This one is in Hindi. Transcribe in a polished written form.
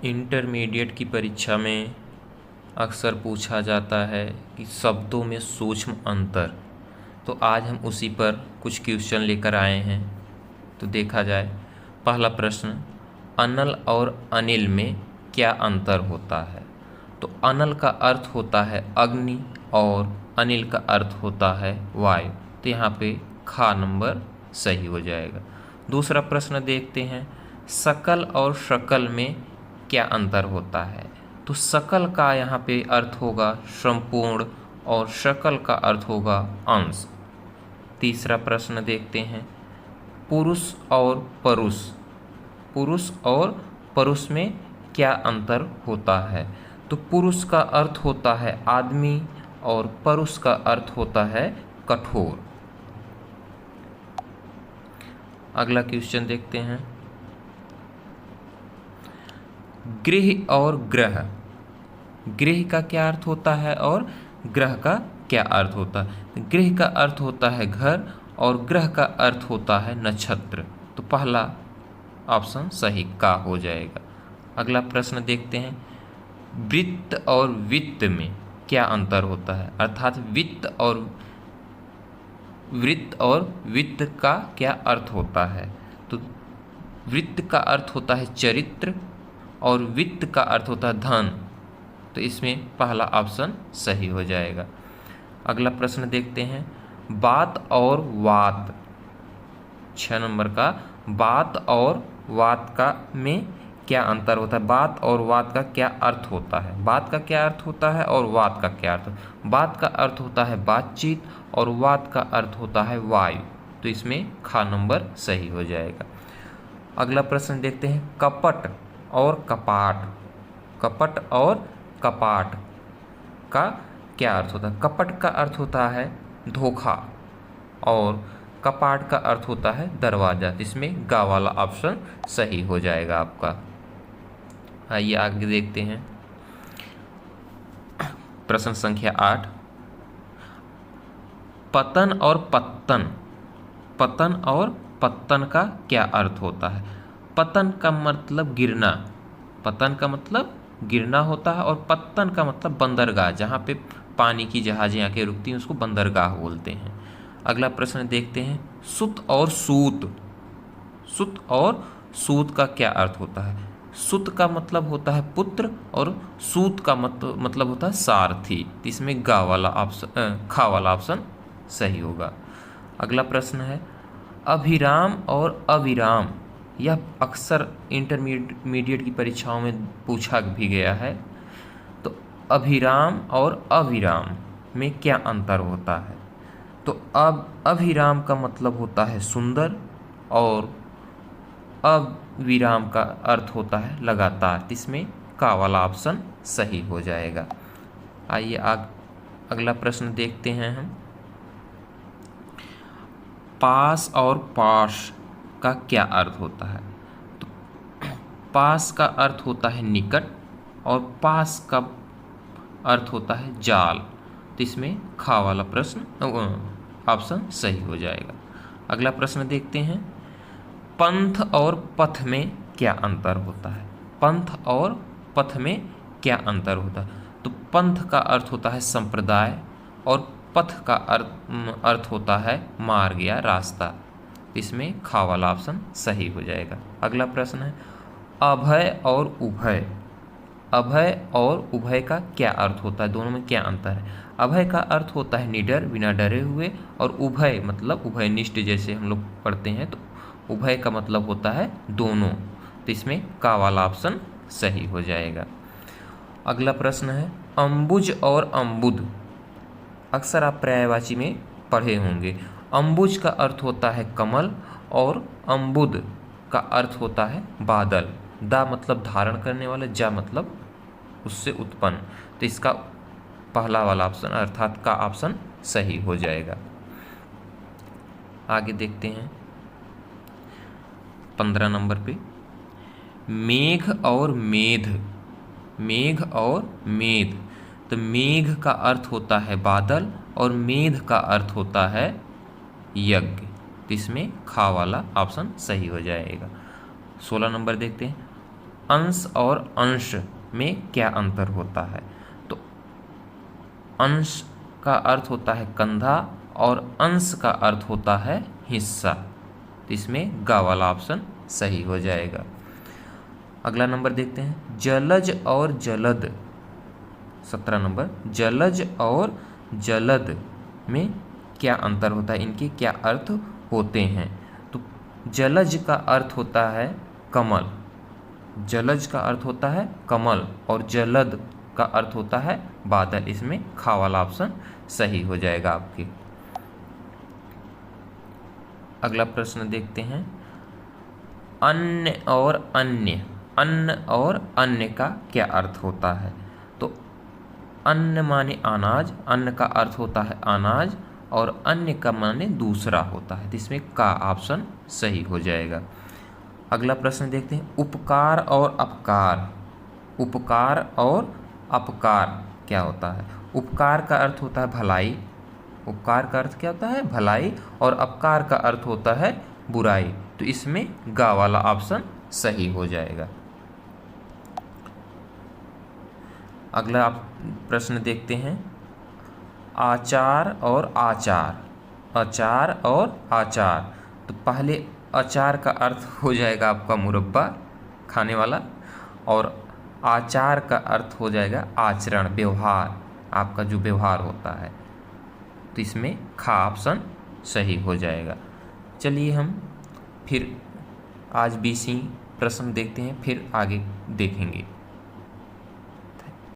इंटरमीडिएट की परीक्षा में अक्सर पूछा जाता है कि शब्दों में सूक्ष्म अंतर। तो आज हम उसी पर कुछ क्वेश्चन लेकर आए हैं। तो देखा जाए, पहला प्रश्न, अनल और अनिल में क्या अंतर होता है? तो अनल का अर्थ होता है अग्नि और अनिल का अर्थ होता है वायु। तो यहाँ पे खा नंबर सही हो जाएगा। दूसरा प्रश्न देखते हैं, सकल और शकल में क्या अंतर होता है? तो सकल का यहाँ पे अर्थ होगा संपूर्ण और शकल का अर्थ होगा अंश। तीसरा प्रश्न देखते हैं, पुरुष और परुष, पुरुष और परुष में क्या अंतर होता है? तो पुरुष का अर्थ होता है आदमी और परुष का अर्थ होता है कठोर। अगला क्वेश्चन देखते हैं, गृह और ग्रह, गृह का क्या अर्थ होता है और ग्रह का क्या अर्थ होता है? गृह का अर्थ होता है घर और ग्रह का अर्थ होता है नक्षत्र। तो पहला ऑप्शन सही का हो जाएगा। अगला प्रश्न देखते हैं, वृत्त और वित्त में क्या अंतर होता है? अर्थात वृत्त और वित्त का क्या अर्थ होता है? तो वृत्त का अर्थ होता है चरित्र और वित्त का अर्थ होता है धन। तो इसमें पहला ऑप्शन सही हो जाएगा। अगला प्रश्न देखते हैं, बात और वात, 6 नंबर का, बात और वात का में क्या अंतर होता है? बात और वात का क्या अर्थ होता है? बात का क्या अर्थ होता है और वात का क्या अर्थ? बात का अर्थ होता है बातचीत और वात का अर्थ होता है वायु। तो इसमें खा नंबर सही हो जाएगा। अगला प्रश्न देखते हैं, कपट और कपाट, कपट और कपाट का क्या अर्थ होता है? कपट का अर्थ होता है धोखा और कपाट का अर्थ होता है दरवाजा। इसमें गा वाला ऑप्शन सही हो जाएगा आपका। आइए आगे देखते हैं, प्रश्न संख्या 8, पतन और पत्तन, पतन और पत्तन का क्या अर्थ होता है? पतन का मतलब गिरना, पतन का मतलब गिरना होता है और पत्तन का मतलब बंदरगाह, जहाँ पे पानी की जहाजें आके रुकती हैं उसको बंदरगाह बोलते हैं। अगला प्रश्न देखते हैं, सुत और सूत, सुत और सूत का क्या अर्थ होता है? सुत का मतलब होता है पुत्र और सूत का मतलब होता है सारथी। इसमें गा वाला ऑप्शन खा वाला ऑप्शन सही होगा। अगला प्रश्न है, अभिराम और अविराम, यह अक्सर इंटरमीडिएट की परीक्षाओं में पूछा भी गया है। तो अभिराम और अविराम में क्या अंतर होता है? तो अब अभिराम का मतलब होता है सुंदर और अविराम का अर्थ होता है लगातार। इसमें का वाला ऑप्शन सही हो जाएगा। आइए अगला प्रश्न देखते हैं हम, पास और पाश का क्या अर्थ होता है? तो पास का अर्थ होता है निकट और पास का अर्थ होता है जाल। तो इसमें खा वाला प्रश्न ऑप्शन सही हो जाएगा। अगला प्रश्न देखते हैं, पंथ और पथ में क्या अंतर होता है? पंथ और पथ में क्या अंतर होता है? तो पंथ का अर्थ होता है संप्रदाय और पथ का अर्थ होता है मार्ग या रास्ता। इसमें खा वाला ऑप्शन सही हो जाएगा। अगला प्रश्न है, अभय और उभय, अभय और उभय का क्या अर्थ होता है? दोनों में क्या अंतर है? अभय का अर्थ होता है निडर, बिना डरे हुए, और उभय मतलब उभयनिष्ठ, जैसे हम लोग पढ़ते हैं। तो उभय का मतलब होता है दोनों। तो इसमें का वाला ऑप्शन सही हो जाएगा। अगला प्रश्न है, अंबुज और अम्बुद, अक्सर आप पर्यायवाची में पढ़े होंगे। अंबुज का अर्थ होता है कमल और अम्बुद का अर्थ होता है बादल। दा मतलब धारण करने वाला, जा मतलब उससे उत्पन्न। तो इसका पहला वाला ऑप्शन अर्थात का ऑप्शन सही हो जाएगा। आगे देखते हैं 15 नंबर पे, मेघ और मेध, मेघ और मेध। तो मेघ का अर्थ होता है बादल और मेध का अर्थ होता है यज्ञ। तो इसमें खा वाला ऑप्शन सही हो जाएगा। 16 नंबर देखते हैं, अंश और अंश में क्या अंतर होता है? तो अंश का अर्थ होता है कंधा और अंश का अर्थ होता है हिस्सा। तो इसमें ग वाला ऑप्शन सही हो जाएगा। अगला नंबर देखते हैं, जलज और जलद। 17 नंबर, जलज और जलद में क्या अंतर होता है, इनके क्या अर्थ होते हैं? तो जलज का अर्थ होता है कमल, जलज का अर्थ होता है कमल, और जलद का अर्थ होता है बादल। इसमें खा वाला ऑप्शन सही हो जाएगा आपके। अगला प्रश्न देखते हैं, अन्य और अन्य, अन्न और अन्य का क्या अर्थ होता है? तो अन्न माने अनाज, अन्न का अर्थ होता है अनाज, और अन्य का माने दूसरा होता है। तो इसमें का ऑप्शन सही हो जाएगा। अगला प्रश्न देखते हैं, उपकार और अपकार। उपकार और अपकार क्या होता है? उपकार का अर्थ होता है भलाई, उपकार का अर्थ क्या होता है? भलाई, और अपकार का अर्थ होता है बुराई। तो इसमें गा वाला ऑप्शन सही हो जाएगा। अगला प्रश्न देखते हैं, आचार और आचार, अचार और आचार। तो पहले अचार का अर्थ हो जाएगा आपका मुरब्बा, खाने वाला, और आचार का अर्थ हो जाएगा आचरण, व्यवहार, आपका जो व्यवहार होता है। तो इसमें खा ऑप्शन सही हो जाएगा। चलिए हम फिर आज 20 प्रश्न देखते हैं, फिर आगे देखेंगे।